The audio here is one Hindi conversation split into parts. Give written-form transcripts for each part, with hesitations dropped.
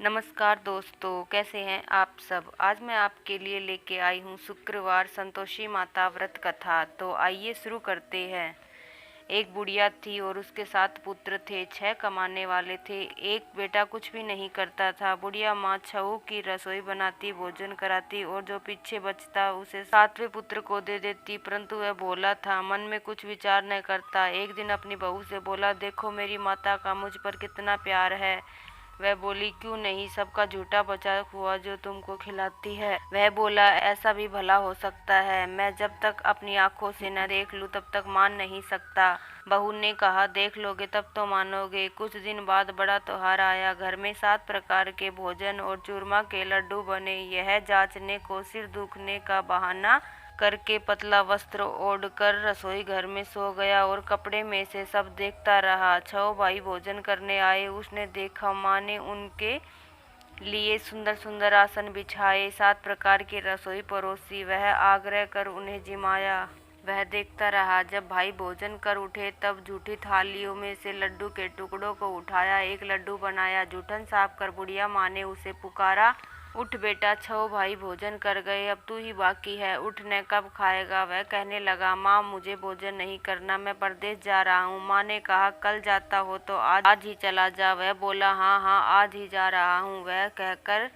नमस्कार दोस्तों, कैसे हैं आप सब। आज मैं आपके लिए लेके आई हूँ शुक्रवार संतोषी माता व्रत कथा। तो आइए शुरू करते हैं। एक बुढ़िया थी और उसके 7 पुत्र थे। 6 कमाने वाले थे, एक बेटा कुछ भी नहीं करता था। बुढ़िया माँ 6 की रसोई बनाती, भोजन कराती और जो पीछे बचता उसे 7वें पुत्र को दे देती। परंतु वह भोला था, मन में कुछ विचार न करता। एक दिन अपनी बहू से बोला, देखो मेरी माता का मुझ पर कितना प्यार है। वह बोली, क्यों नहीं, सबका झूठा बचा हुआ जो तुमको खिलाती है। वह बोला, ऐसा भी भला हो सकता है, मैं जब तक अपनी आंखों से न देख लूं तब तक मान नहीं सकता। बहू ने कहा, देख लोगे तब तो मानोगे। कुछ दिन बाद बड़ा त्योहार आया। घर में 7 प्रकार के भोजन और चूरमा के लड्डू बने। यह जांचने को सिर दुखने का बहाना करके पतला वस्त्र ओढ़कर रसोई घर में सो गया और कपड़े में से सब देखता रहा। 6 भाई भोजन करने आए। उसने देखा माँ ने उनके लिए सुंदर सुंदर आसन बिछाए, 7 प्रकार की रसोई परोसी। वह आग्रह कर उन्हें जिमाया। वह देखता रहा। जब भाई भोजन कर उठे तब झूठी थालियों में से लड्डू के टुकड़ों को उठाया, एक लड्डू बनाया। जूठन साफ कर बुढ़िया माँ ने उसे पुकारा, उठ बेटा, 6 भाई भोजन कर गए, अब तू ही बाकी है, उठ न, कब खाएगा। वह कहने लगा, माँ मुझे भोजन नहीं करना, मैं परदेश जा रहा हूँ। माँ ने कहा, कल जाता हो तो आज ही चला जा। वह बोला, हाँ हाँ आज ही जा रहा हूँ। वह कहकर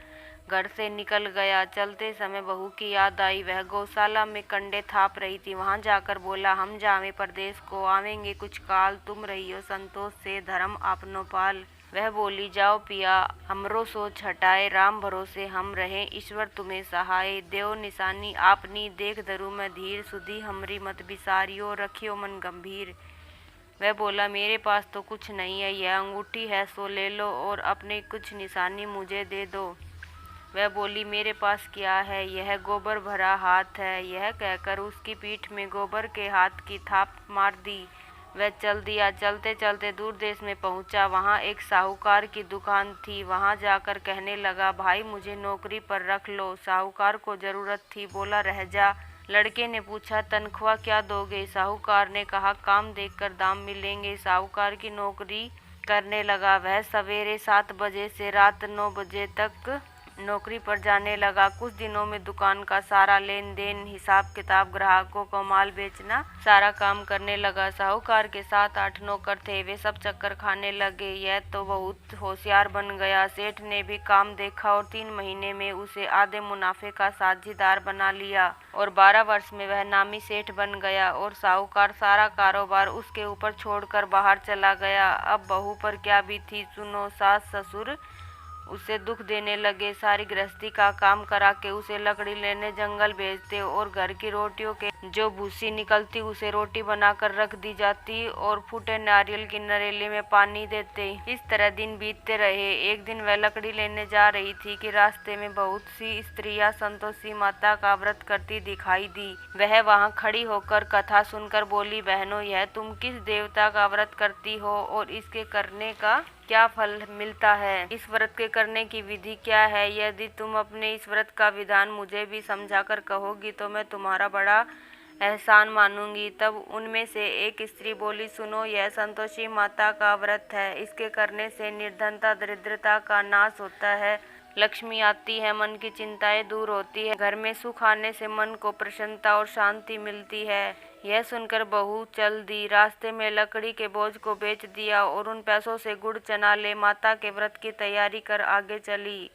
घर से निकल गया। चलते समय बहू की याद आई। वह गौशाला में कंडे थाप रही थी। वहां जाकर बोला, हम जावे परदेश को, आवेंगे कुछ काल, तुम रहियो संतोष से, धर्म आपनो पाल। वह बोली, जाओ पिया, हमरो सोच हटाए, राम भरोसे हम रहें, ईश्वर तुम्हें सहाय। देव निशानी आपनी, देख धरू मैं धीर, सुधी हमरी मत बिसारियो, रखियो मन गंभीर। वह बोला, मेरे पास तो कुछ नहीं है, यह अंगूठी है सो ले लो और अपने कुछ निशानी मुझे दे दो। वह बोली, मेरे पास क्या है, यह गोबर भरा हाथ है। यह कहकर उसकी पीठ में गोबर के हाथ की थाप मार दी। वह चल दिया। चलते चलते दूर देश में पहुंचा। वहां एक साहूकार की दुकान थी। वहां जाकर कहने लगा, भाई मुझे नौकरी पर रख लो। साहूकार को जरूरत थी, बोला, रह जा। लड़के ने पूछा, तनख्वाह क्या दोगे। साहूकार ने कहा, काम देखकर दाम मिलेंगे। साहूकार की नौकरी करने लगा। वह सवेरे 7 बजे से रात 9 बजे तक नौकरी पर जाने लगा। कुछ दिनों में दुकान का सारा लेन देन, हिसाब किताब, ग्राहकों को माल बेचना, सारा काम करने लगा। साहूकार के 7-8 नौकर थे, वे सब चक्कर खाने लगे। यह तो बहुत होशियार बन गया। सेठ ने भी काम देखा और 3 महीने में उसे आधे मुनाफे का साझीदार बना लिया और 12 वर्ष में वह नामी सेठ बन गया और साहूकार सारा कारोबार उसके ऊपर छोड़कर बाहर चला गया। अब बहू पर क्या बीती सुनो। सास ससुर उसे दुख देने लगे। सारी गृहस्थी का काम करा के उसे लकड़ी लेने जंगल भेजते और घर की रोटियों के जो भूसी निकलती उसे रोटी बनाकर रख दी जाती और फूटे नारियल की नरेले में पानी देते। इस तरह दिन बीतते रहे। एक दिन वह लकड़ी लेने जा रही थी कि रास्ते में बहुत सी स्त्रियां संतोषी माता का व्रत करती दिखाई दी। वह वहां खड़ी होकर कथा सुनकर बोली, बहनों, यह तुम किस देवता का व्रत करती हो और इसके करने का क्या फल मिलता है। इस व्रत के करने की विधि क्या है। यदि तुम अपने इस व्रत का विधान मुझे भी समझाकर कहोगी तो मैं तुम्हारा बड़ा एहसान मानूंगी। तब उनमें से एक स्त्री बोली, सुनो, यह संतोषी माता का व्रत है। इसके करने से निर्धनता दरिद्रता का नाश होता है, लक्ष्मी आती है, मन की चिंताएं दूर होती है, घर में सुख आने से मन को प्रसन्नता और शांति मिलती है। यह सुनकर बहू चल दी। रास्ते में लकड़ी के बोझ को बेच दिया और उन पैसों से गुड़ चना ले माता के व्रत की तैयारी कर आगे चली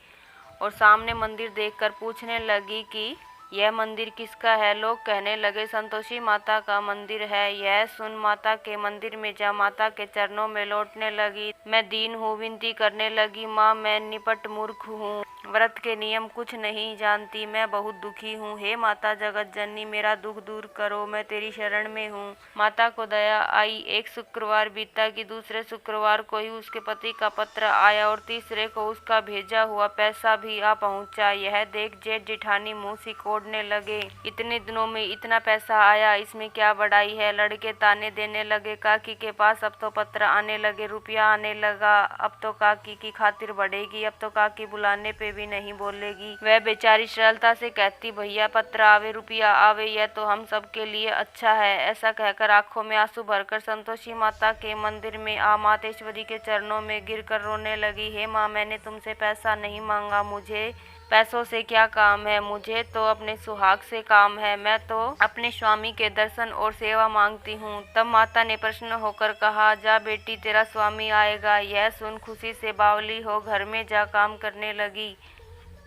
और सामने मंदिर देखकर पूछने लगी कि यह मंदिर किसका है। लोग कहने लगे, संतोषी माता का मंदिर है। यह सुन माता के मंदिर में जा माता के चरणों में लौटने लगी। मैं दीन हूँ, विनती करने लगी, माँ मैं निपट मूर्ख हूँ, व्रत के नियम कुछ नहीं जानती, मैं बहुत दुखी हूँ। हे माता जगत जननी, मेरा दुख दूर करो, मैं तेरी शरण में हूँ। माता को दया आई। एक शुक्रवार बीता कि दूसरे शुक्रवार को ही उसके पति का पत्र आया और तीसरे को उसका भेजा हुआ पैसा भी आ पहुँचा। यह देख जेठ जेठानी मुँह सिकोड़ने लगे, इतने दिनों में इतना पैसा आया, इसमें क्या बड़ाई है। लड़के ताने देने लगे, काकी के पास अब तो पत्र आने लगे, रुपया आने लगा, अब तो काकी की खातिर बढ़ेगी, अब तो काकी बुलाने पे भी नहीं बोलेगी। वह बेचारी सरलता से कहती, भैया पत्र आवे रुपया आवे, यह तो हम सब के लिए अच्छा है। ऐसा कहकर आंखों में आंसू भरकर संतोषी माता के मंदिर में आ मातेश्वरी के चरणों में गिरकर रोने लगी। हे माँ, मैंने तुमसे पैसा नहीं मांगा, मुझे पैसों से क्या काम है, मुझे तो अपने सुहाग से काम है। मैं तो अपने स्वामी के दर्शन और सेवा मांगती हूँ। तब माता ने प्रसन्न होकर कहा, जा बेटी, तेरा स्वामी आएगा। यह सुन खुशी से बावली हो घर में जा काम करने लगी।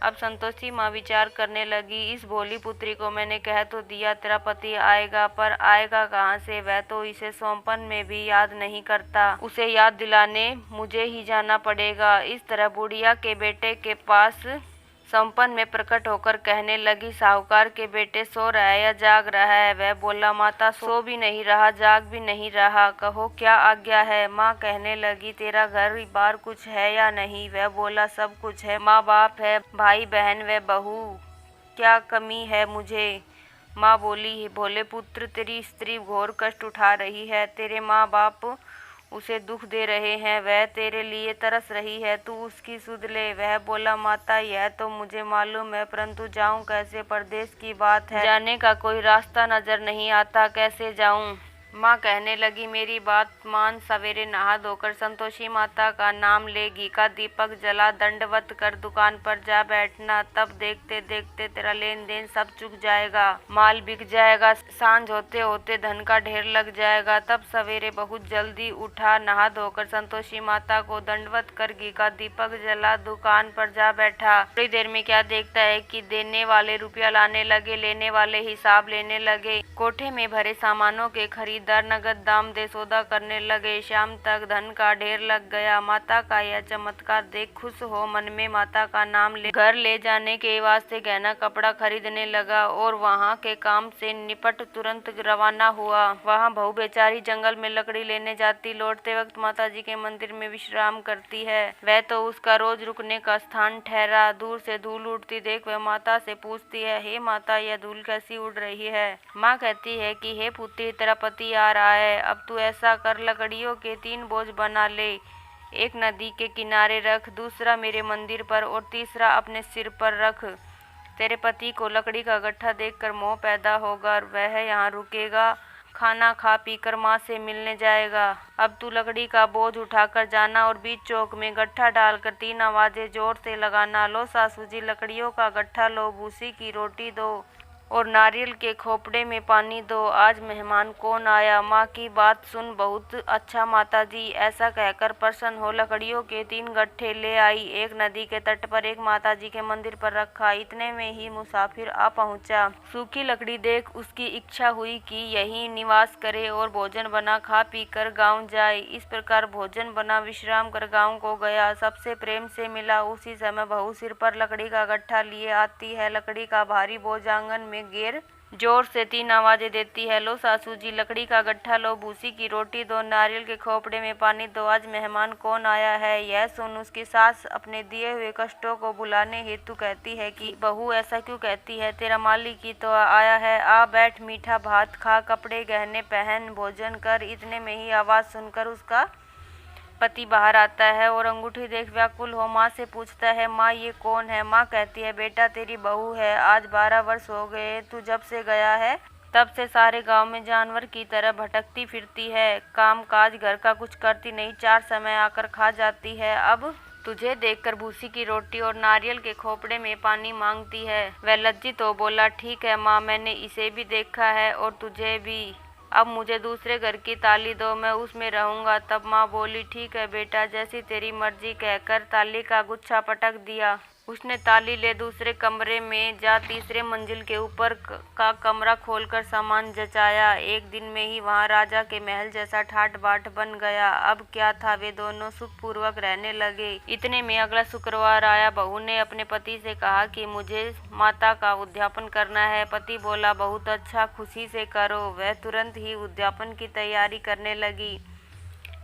अब संतोषी माँ विचार करने लगी, इस भोली पुत्री को मैंने कह तो दिया तेरा पति आएगा, पर आएगा कहाँ से? वह तो इसे सौंपन में भी याद नहीं करता। उसे याद दिलाने मुझे ही जाना पड़ेगा। इस तरह बुढ़िया के बेटे के पास संपन्न में प्रकट होकर कहने लगी, साहूकार के बेटे सो रहा है या जाग रहा है? वह बोला, माता सो भी नहीं रहा, जाग भी नहीं रहा, कहो क्या आज्ञा है? माँ कहने लगी, तेरा घर बार कुछ है या नहीं? वह बोला, सब कुछ है, माँ बाप है, भाई बहन व बहू, क्या कमी है मुझे? माँ बोली, भोले पुत्र, तेरी स्त्री घोर कष्ट उठा रही है, तेरे माँ बाप उसे दुख दे रहे हैं, वह तेरे लिए तरस रही है, तू उसकी सुध ले। वह बोला, माता यह तो मुझे मालूम है, परंतु जाऊं कैसे? परदेश की बात है, जाने का कोई रास्ता नजर नहीं आता, कैसे जाऊं? माँ कहने लगी, मेरी बात मान, सवेरे नहा धोकर संतोषी माता का नाम ले, घी का दीपक जला, दंडवत कर दुकान पर जा बैठना, तब देखते देखते तेरा लेन देन सब चुक जाएगा, माल बिक जाएगा, सांझ होते होते धन का ढेर लग जाएगा। तब सवेरे बहुत जल्दी उठा, नहा धोकर संतोषी माता को दंडवत कर घी का दीपक जला, दुकान पर जा बैठा। थोड़ी देर में क्या देखता है कि देने वाले रुपया लाने लगे, लेने वाले हिसाब लेने लगे। कोठे में भरे सामानों के खरीदार नगद दाम दे सौदा करने लगे। शाम तक धन का ढेर लग गया। माता का यह चमत्कार देख खुश हो मन में माता का नाम ले घर ले जाने के वास्ते गहना कपड़ा खरीदने लगा और वहाँ के काम से निपट तुरंत रवाना हुआ। वहाँ बहू बेचारी जंगल में लकड़ी लेने जाती, लौटते वक्त माता जी के मंदिर में विश्राम करती है। वह तो उसका रोज रुकने का स्थान ठहरा। दूर से धूल उड़ती देख वह माता से पूछती है, हे माता, यह धूल कैसी उड़ रही है? माँ कहती है कि हे पुत्री, तेरा पति आ रहा है, अब तू ऐसा कर, लकड़ियों के 3 बोझ बना ले, एक नदी के किनारे रख, दूसरा मेरे मंदिर पर और तीसरा अपने सिर पर रख। तेरे पति को लकड़ी का गट्ठा देखकर मोह पैदा होगा, वह यहाँ रुकेगा, खाना खा पीकर माँ से मिलने जाएगा। अब तू लकड़ी का बोझ उठाकर जाना और बीच चौक में गट्ठा डालकर 3 आवाजें जोर से लगाना, लो सासू जी लकड़ियों का गट्ठा लो, भूसी की रोटी दो और नारियल के खोपड़े में पानी दो, आज मेहमान कौन आया? माँ की बात सुन, बहुत अच्छा माता जी, ऐसा कहकर प्रसन्न हो लकड़ियों के 3 गट्ठे ले आई। एक नदी के तट पर, एक माता जी के मंदिर पर रखा। इतने में ही मुसाफिर आ पहुँचा। सूखी लकड़ी देख उसकी इच्छा हुई कि यहीं निवास करे और भोजन बना खा पी कर गाँव जाए। इस प्रकार भोजन बना विश्राम कर गाँव को गया। सबसे प्रेम से मिला। उसी समय बहू सिर पर लकड़ी का गट्ठा लिए आती है। लकड़ी का भारी बोझ आंगन में घेर जोर से 3 आवाजें देती है, लो सासू जी लकड़ी का गट्ठा लो, भूसी की रोटी दो, नारियल के खोपड़े में पानी दो, आज मेहमान कौन आया है? यह सुन उसकी सास अपने दिए हुए कष्टों को भुलाने हेतु कहती है कि बहू ऐसा क्यों कहती है, तेरा मालिक ही तो आया है, आ बैठ, मीठा भात खा, कपड़े गहने पहन, भोजन कर। इतने में ही आवाज सुनकर उसका पति बाहर आता है और अंगूठी देख व्याकुल हो माँ से पूछता है, माँ ये कौन है? माँ कहती है, बेटा तेरी बहू है, आज 12 वर्ष हो गए, तू जब से गया है तब से सारे गांव में जानवर की तरह भटकती फिरती है, काम काज घर का कुछ करती नहीं, 4 समय आकर खा जाती है, अब तुझे देखकर भूसी की रोटी और नारियल के खोपड़े में पानी मांगती है। वह लज्जित हो बोला, ठीक है माँ, मैंने इसे भी देखा है और तुझे भी, अब मुझे दूसरे घर की ताली दो, मैं उसमें रहूंगा। तब माँ बोली, ठीक है बेटा, जैसी तेरी मर्जी, कहकर ताली का गुच्छा पटक दिया। उसने ताली ले दूसरे कमरे में जा तीसरे मंजिल के ऊपर का कमरा खोलकर सामान जचाया। एक दिन में ही वहां राजा के महल जैसा ठाट बाट बन गया। अब क्या था, वे दोनों सुखपूर्वक रहने लगे। इतने में अगला शुक्रवार आया। बहू ने अपने पति से कहा कि मुझे माता का उद्यापन करना है। पति बोला, बहुत अच्छा, खुशी से करो। वह तुरंत ही उद्यापन की तैयारी करने लगी।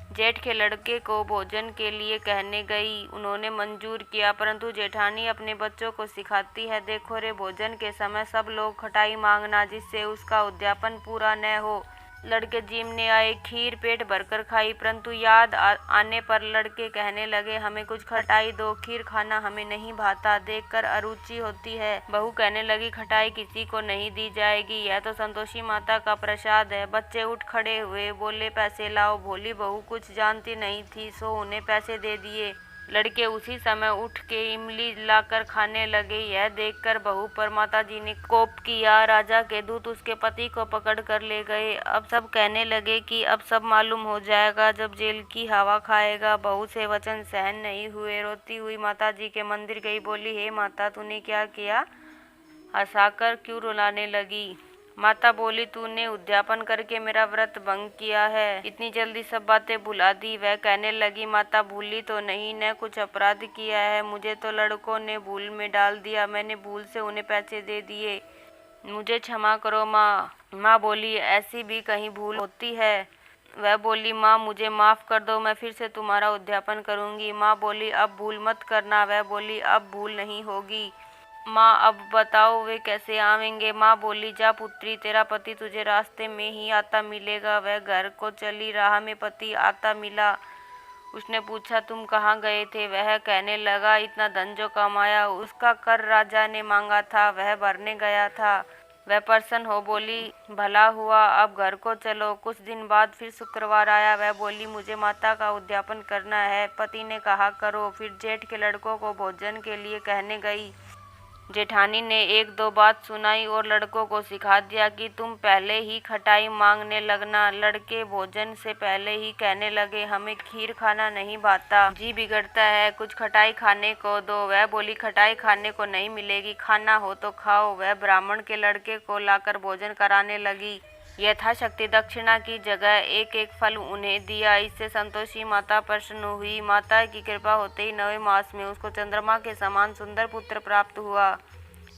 जेठ के लड़के को भोजन के लिए कहने गई, उन्होंने मंजूर किया, परंतु जेठानी अपने बच्चों को सिखाती है, देखो रे, भोजन के समय सब लोग खटाई मांगना, जिससे उसका उद्यापन पूरा न हो। लड़के जिमने आए, खीर पेट भरकर खाई, परंतु याद आने पर लड़के कहने लगे हमें कुछ खटाई दो, खीर खाना हमें नहीं भाता, देखकर अरुचि होती है। बहू कहने लगी खटाई किसी को नहीं दी जाएगी, यह तो संतोषी माता का प्रसाद है। बच्चे उठ खड़े हुए, बोले पैसे लाओ। भोली बहू कुछ जानती नहीं थी, सो उन्हें पैसे दे दिए। लड़के उसी समय उठ के इमली लाकर खाने लगे। यह देखकर बहू पर माताजी ने कोप किया। राजा के दूत उसके पति को पकड़ कर ले गए। अब सब कहने लगे कि अब सब मालूम हो जाएगा जब जेल की हवा खाएगा। बहू से वचन सहन नहीं हुए, रोती हुई माताजी के मंदिर गई। बोली, हे माता, तूने क्या किया? हंसाकर क्यों रुलाने लगी? माता बोली, तूने उद्यापन करके मेरा व्रत भंग किया है, इतनी जल्दी सब बातें भुला दी। वह कहने लगी, माता भूली तो नहीं, न कुछ अपराध किया है, मुझे तो लड़कों ने भूल में डाल दिया, मैंने भूल से उन्हें पैसे दे दिए, मुझे क्षमा करो माँ। माँ बोली, ऐसी भी कहीं भूल होती है? वह बोली, माँ मुझे माफ़ कर दो, मैं फिर से तुम्हारा उद्यापन करूँगी। माँ बोली, अब भूल मत करना। वह बोली, अब भूल नहीं होगी। माँ अब बताओ वे कैसे आवेंगे? माँ बोली, जा पुत्री, तेरा पति तुझे रास्ते में ही आता मिलेगा। वह घर को चली, राह में पति आता मिला। उसने पूछा, तुम कहाँ गए थे? वह कहने लगा, इतना धन जो कमाया उसका कर राजा ने मांगा था, वह भरने गया था। वह प्रसन्न हो बोली, भला हुआ, अब घर को चलो। कुछ दिन बाद फिर शुक्रवार आया। वह बोली, मुझे माता का उद्यापन करना है। पति ने कहा, करो। फिर जेठ के लड़कों को भोजन के लिए कहने गई। जेठानी ने एक दो बात सुनाई और लड़कों को सिखा दिया कि तुम पहले ही खटाई मांगने लगना। लड़के भोजन से पहले ही कहने लगे, हमें खीर खाना नहीं भाता, जी बिगड़ता है, कुछ खटाई खाने को दो। वह बोली, खटाई खाने को नहीं मिलेगी, खाना हो तो खाओ। वह ब्राह्मण के लड़के को लाकर भोजन कराने लगी। यथाशक्ति दक्षिणा की जगह एक एक फल उन्हें दिया। इससे संतोषी माता प्रसन्न हुई। माता की कृपा होते ही 9वें मास में उसको चंद्रमा के समान सुंदर पुत्र प्राप्त हुआ।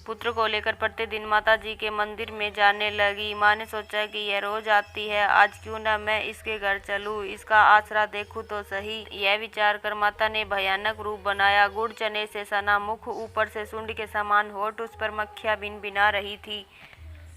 पुत्र को लेकर प्रतिदिन माता जी के मंदिर में जाने लगी। माँ ने सोचा कि यह रोज आती है, आज क्यों न मैं इसके घर चलूं, इसका आसरा देखूं तो सही। यह विचार कर माता ने भयानक रूप बनाया। गुड़ चने से सना मुख, ऊपर से सुंड के समान होठ, उस पर मक्खियां भिनभिना रही थी।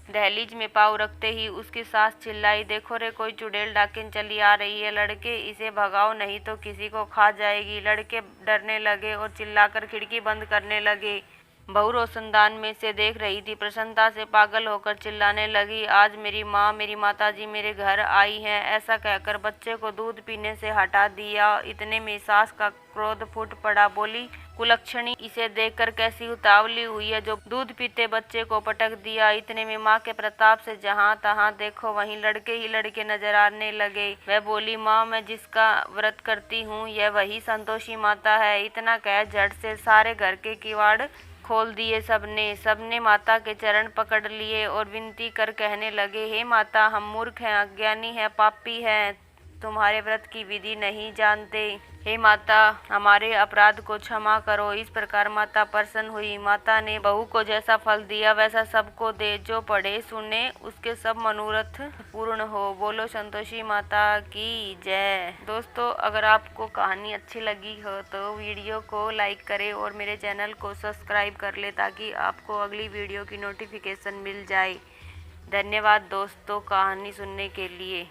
दहलीज में पाँव रखते ही उसकी सास चिल्लाई, देखो रे, कोई चुड़ैल डाकिन चली आ रही है, लड़के इसे भगाओ नहीं तो किसी को खा जाएगी। लड़के डरने लगे और चिल्लाकर खिड़की बंद करने लगे। बहू रोशनदान में से देख रही थी, प्रसन्नता से पागल होकर चिल्लाने लगी, आज मेरी माँ, मेरी माताजी मेरे घर आई हैं। ऐसा कहकर बच्चे को दूध पीने से हटा दिया। इतने में सास का क्रोध फूट पड़ा। बोली, कुलक्षणी, इसे देखकर कैसी उतावली हुई है जो दूध पीते बच्चे को पटक दिया। इतने में माँ के प्रताप से जहाँ तहाँ देखो वहीं लड़के ही लड़के नजर आने लगे। वह बोली, माँ, मैं जिसका व्रत करती हूँ यह वही संतोषी माता है। इतना कह झट से सारे घर के किवाड़ खोल दिए। सबने माता के चरण पकड़ लिए और विनती कर कहने लगे, हे माता, हम मूर्ख हैं, अज्ञानी हैं, पापी हैं, तुम्हारे व्रत की विधि नहीं जानते। हे माता, हमारे अपराध को क्षमा करो। इस प्रकार माता प्रसन्न हुई। माता ने बहू को जैसा फल दिया वैसा सबको दे। जो पढ़े सुने उसके सब मनोरथ पूर्ण हो। बोलो संतोषी माता की जय। दोस्तों, अगर आपको कहानी अच्छी लगी हो तो वीडियो को लाइक करें और मेरे चैनल को सब्सक्राइब कर ले ताकि आपको अगली वीडियो की नोटिफिकेशन मिल जाए। धन्यवाद दोस्तों कहानी सुनने के लिए।